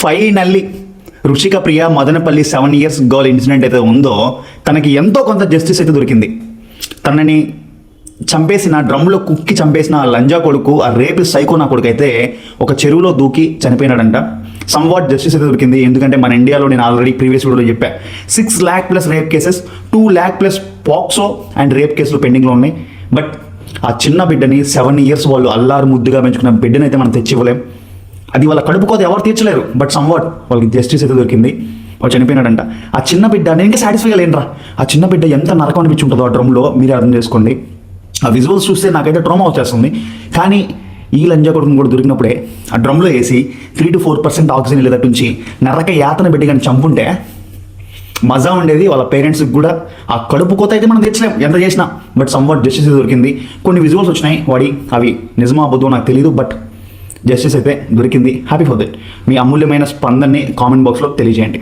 Finally Rushika ప్రియ Madanapalle 7 years girl incident అయితే ఉందో తనకి ఎంతో కొంత జస్టిస్ అయితే దొరికింది. తనని చంపేసిన డ్రమ్లో కుక్కి చంపేసిన ఆ లంజా కొడుకు, ఆ రేపు సైకో నా కొడుకు అయితే ఒక చెరువులో దూకి చనిపోయినాడంట. సమ్వాట్ జస్టిస్ అయితే దొరికింది. ఎందుకంటే మన ఇండియాలో నేను ఆల్రెడీ ప్రీవియస్ వీడియోలో చెప్పా 6 lakh plus rape cases, 2 lakh plus POCSO and rape కేసులు పెండింగ్లో ఉన్నాయి. బట్ ఆ చిన్న బిడ్డని 7 years వాళ్ళు అల్లారు ముద్దుగా పెంచుకున్న బిడ్డని అయితే మనం తెచ్చి ఇవ్వలేం. అది వాళ్ళ కడుపుకోతే ఎవరు తీర్చలేరు. బట్ సమ్వాట్ వాళ్ళకి జస్టిస్ అయితే దొరికింది. వాడు చనిపోయినాడంట. ఆ చిన్న బిడ్డ నేను ఇంకా సాటిస్ఫై లేనరా. ఆ చిన్న బిడ్డ ఎంత నరకం అనిపించి ఉంటుందో ఆ డ్రమ్లో మీరే అర్థం చేసుకోండి. ఆ విజువల్స్ చూస్తే నాకైతే ట్రోమా వచ్చేస్తుంది. కానీ ఈ లంజా కొడుకుని కూడా దొరికినప్పుడే ఆ డ్రమ్లో వేసి 3 to 4% ఆక్సిజన్ వెళ్ళేటట్టు నుంచి నరక యాతన బిడ్డ కానీ చంపుంటే మజా ఉండేది. వాళ్ళ పేరెంట్స్కి కూడా ఆ కడుపు కోత అయితే మనం తెచ్చలేం ఎంత చేసినా. బట్ సమ్వాట్ జస్టిస్ దొరికింది. కొన్ని విజువల్స్ వచ్చినాయి వాడి, అవి నిజమా అబద్ధమో నాకు తెలియదు. బట్ జస్టిస్ అయితే దొరికింది. Happy for that. మీ అమూల్యమైన స్పందనని కామెంట్ బాక్స్లో తెలియజేయండి.